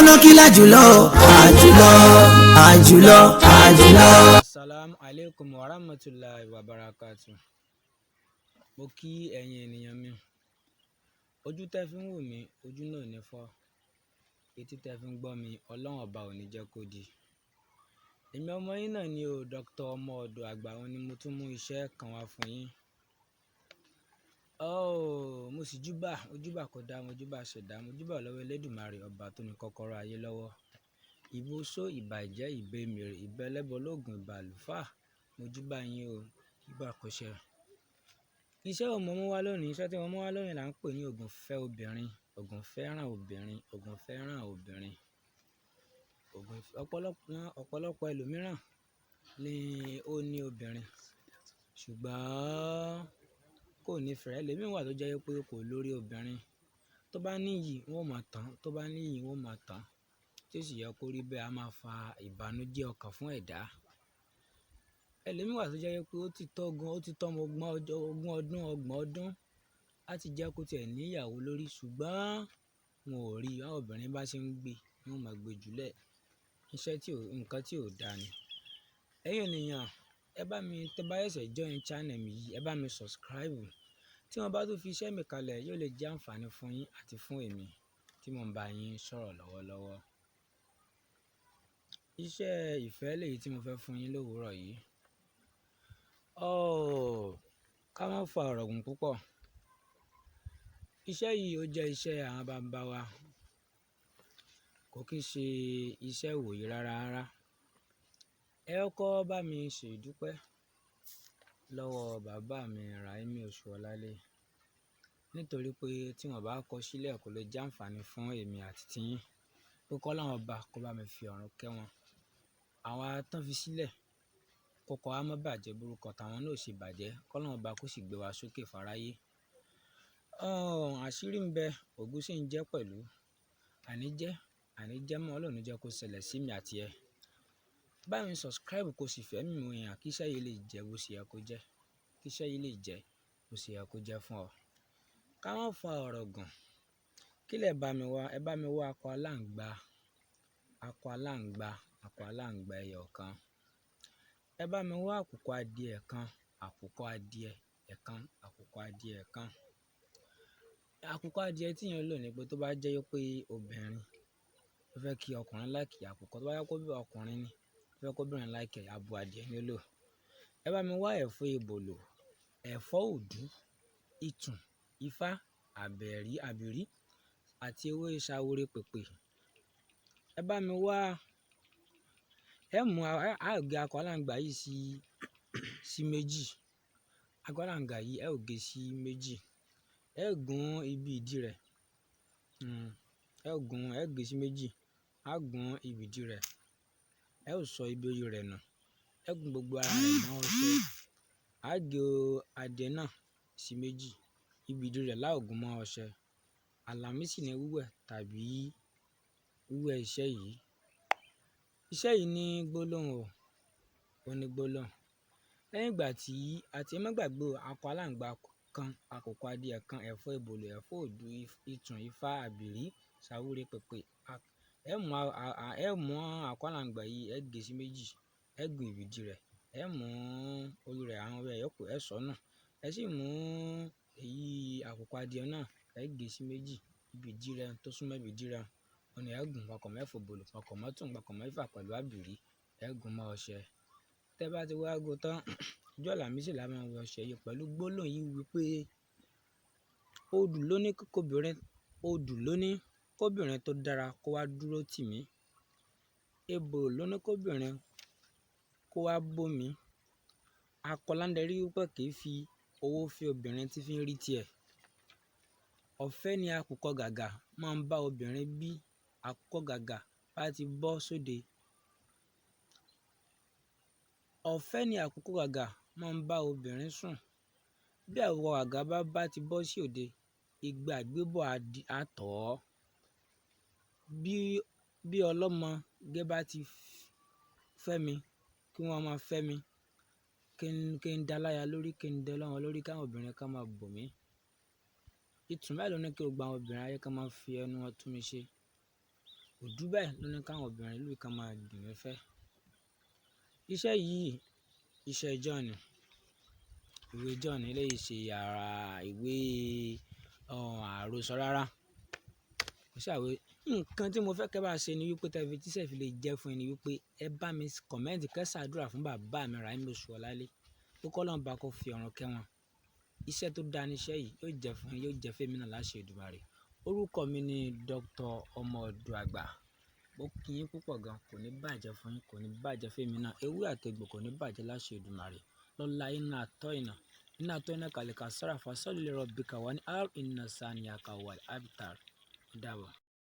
náà kí lájùlọ àjùlọ àjùlọ àjùlọ. Assalamu alaikum wa rahmatullahi wa barakatuh. Mo kí ẹ̀yin ènìyàn mi. Ojú tẹ́ fi ń wò mí, ojú náà ò ní fọ́. Etí tẹ́ fi ń gbọ́ mi, Ọlọ́run ọba ò ní jẹ́ kó di. Èmi ọmọ yín náà ni o, Dr. ọmọ ọ̀dọ̀ àgbà wọn ni mo tún mú iṣẹ́ kan wá fún yín. Mo sì ojúbà kò dá, mo júbà ṣẹ̀dá, mo júbà lọ́wọ́ Elédùmarè ọba tó ní kọ́kọ́rọ́ ayé lọ́wọ́. Ìbósó ìbàjẹ́ ìbémèrè ìbẹ́lẹ́bọ lóògùn ìbàlùfà, mo júbà yín o, ìbà kọ́ṣẹ́. Iṣẹ́ wo mo mú wá lónìí? Iṣẹ́ tí mo mú wá lónìí là ń pè ní ògùn fẹ́ obìnrin, ògùn fẹ́ràn obìnrin, ògùn fẹ́ràn obìnrin. Ọ̀pọ̀lọpọ̀ ẹlòmíràn ni ó ní obìnrin, ṣùgbọ́n kò nífẹ̀ẹ́. Ẹlòmíì wà tó jẹ́ pé kò lórí obìnrin. Tó bá níyì wọ́n máa tán, tó bá níyì wọ́n máa tán. Tí ó sì yẹ kó rí bẹ́ẹ̀, a máa fa ìbànújẹ́ ọkàn fún ẹ̀dá. Ẹlòmíì wà tó jẹ́ pé ó ti tọ́ ọmọ ogún ọdún, ọgbọ̀n ọdún láti jẹ́ kó tiẹ̀ ní ìyàwó lórí, ṣùgbọ́n wọn ò rí. Àwọn obìnrin bá ṣe ń gbé, wọ́n máa gbé jùlẹ̀. Nǹkan tí ò dáa ni. Ẹ̀yin ènìyàn, tẹ́ bá ṣẹ̀ṣẹ̀ join channel mi yìí, ẹ bá mi subscribe. Tí wọ́n bá tún fi iṣẹ́ mi kalẹ̀, yóò lè jẹ́ àǹfààní fún yín àti fún èmi tí mo ń bá yín sọ̀rọ̀ lọ́wọ́lọ́wọ́. Iṣẹ́ ìfẹ́ lèyí tí mo fẹ́ fún yín lówùúrọ̀ yìí. Ká má fa ọ̀rọ̀ gùn púpọ̀. Iṣẹ́ yìí ó jẹ́ iṣẹ́ àwọn bàbá wa. Kò kí ń ṣe iṣẹ́ ìwòyí rárá. Ẹ kọ́kọ́ bá mi ṣe ìdúpẹ́ lọ́wọ́ bàbá mi Raimi Oṣuọlálé, nítorí pé tí wọ́n bá kọ sílẹ̀ kò lè jẹ́ àǹfààní fún èmi àti tiyín. Pé k'Ọlọ́run ọba kó bá mi fi ọ̀run kẹ́ wọn. Àwọn tán fi sílẹ̀ kọ́kọ́ á má bàjẹ́, burúkọ tàwọn náà ò ṣe bàjẹ́. K'Ọlọ́run ọba kó sì gbé wa sókè fáráyé. Àṣírí ń bẹ, ògún sì ń jẹ́ pẹ̀lú. Àní jẹ́ mọ́ Ọlọ́run jẹ́ kó ṣẹlẹ̀ sí mi àti ẹ. Bá mi subscribe kó sì fẹ́ mi mọ̀ yàn kí iṣẹ́ yìí lè jẹ́ bó ṣe yẹ kó jẹ́. Kí iṣẹ́ yìí lè jẹ́ bó ṣe yẹ kó jẹ́ fún ọ. Ká má fa ọ̀rọ̀ gùn. Kí lẹ̀ bá mi wá? Ẹ bá mi wá akọ aláǹgbá ẹyọ kan. Ẹ bá mi wá àkùkọ adìẹ kan, àkùkọ adìẹ kan. Àkùkọ adìẹ tí yẹn lò ní pé tó bá jẹ́ pé obìnrin ó fẹ́ kí ọkùnrin láìkì àkùkọ, tó bá yẹ kó bí ọkùnrin ni ó fẹ́ kó obìnrin láìkì abo adìẹ ni ó lò. Ẹ bá mi wá ẹ̀fọ́ ebòlò, ẹ̀fọ́ òdú, ìtùn, ifá, àbìrí àti ewé ṣawore pèpè. Ẹ bá mi wá, a gé akọ aláǹgbá yìí sí méjì. Akọ aláǹgbá yìí ẹ ò gé sí méjì. Ẹ gún ibi ìdí rẹ̀. Ẹ gé sí méjì. A gún ibi ìdí rẹ̀. Ẹ ò sọ ibi orí rẹ̀ nù. Ẹ gún gbogbo ara rẹ̀ mọ́ ọṣẹ. A gé adìẹ náà sí méjì. Ibi ìdí rẹ̀ láò gún mọ́ ọṣẹ. Àlàmísì ni wíwẹ̀ tàbí wíwẹ̀ iṣẹ́ yìí. Iṣẹ́ yìí ní gbólóhùn o. Ó ní gbólóhùn. Lẹ́yìn ìgbà tí ẹ má gbàgbé akọ aláǹgbá kan, àkùkọ adìẹ kan, ẹ̀fọ́ ebòlò, ẹ̀fọ́ òdú, ìtùn, ifá, àbìrí, ṣawore pèpè. Ẹ mú akọ aláǹgbá yìí, ẹ gé sí méjì. Ẹ gún ibi ìdí rẹ̀. Ẹ mú orí rẹ̀, àwọn ọ̀rẹ́ yòókù ẹ sọ nù. Ẹ sì mú èyí àkùkọ adìẹ náà, ẹ gé sí méjì. Ibi ìdí rẹ̀ tó súnmọ́ ibi ìdí rẹ̀, ọ̀nà ẹ gún papọ̀ mẹ́fọ̀ bòlò, papọ̀ mọ́tùn, papọ̀ mẹ́fà pẹ̀lú àbìrí. Ẹ gún mọ́ ọṣẹ. Tẹ́ bá ti wá gún tán, ọjọ́ àlàmísì la máa wẹ ọṣẹ yìí pẹ̀lú gbólóhùn yìí wípé odù ló ní kóbìnrin tó dára kó wá dúró tì mí. Ebò ló ní kóbìnrin kó wá bó mi. Akọlándẹrí wípé kì í fi owó fi obìnrin tí fi ń rí tiẹ̀. Ọ̀fẹ́ ni àkùkọ gàgà máa ń bá obìnrin bí. Àkùkọ gàgà bá ti bọ́ sóde. Ọ̀fẹ́ ni àkùkọ gàgà máa ń bá obìnrin sùn. Bí àkùkọ gàgà bá ti bọ́ sí òde, ìgbà àgbébọ̀ á tọ̀ ọ́. Bí ọlọ́mọ gẹ́ bá ti fẹ́ mi, kí wọ́n máa fẹ́ mi. Kí n dá láya lórí, kí n dá lọ́wọ́ lórí, káwọn obìnrin kan máa bò mí. Ìtùn mélòó ní kí o gba àwọn obìnrin ayé kan máa fi ẹnu wọn tún mi ṣe. òdú bẹ́ẹ̀ ló ní káwọn obìnrin ìlú kan máa dùn mí fẹ́. Iṣẹ́ yìí iṣẹ́ John ni, ìwé John eléyìí ṣe ara ìwé àròsọ rárá. Kò sí àwé. Nǹkan tí mo fẹ́ kẹ́ bá ṣe ni wípé tẹ́fi tíṣẹ́ fi lè jẹ́ fún ẹni wípé ẹ bá mi kọ̀mẹ́ǹtì kẹ́ ṣàdúrà fún bàbá mi Ráímì Oṣùọ̀lálé. Ó kọ́ lọ́n bá kó fi ọ̀run kẹ́ wọn. Iṣẹ́ tó dáa ní iṣẹ́ yìí yóò jẹ́ fún yín, yóò jẹ́ fún èmi náà láṣẹ Èdùmàrè. Orúkọ mi ni Dr. Ọmọọ̀dọ̀-àgbà. Mo kí yín púpọ̀ gan, kò ní bàjẹ́ fún yín, kò ní bàjẹ́ fún èmi náà. Ewé àtegbò kò ní bàjẹ́ láṣẹ Èdùmàrè. Lọ́la iná àtọ́ iná kàlẹ́kà sára fa sọ́ọ̀lì lẹ́rọ̀ bí kàwá ní r iná sàníyà kàwá abtar. Ó dàbọ̀.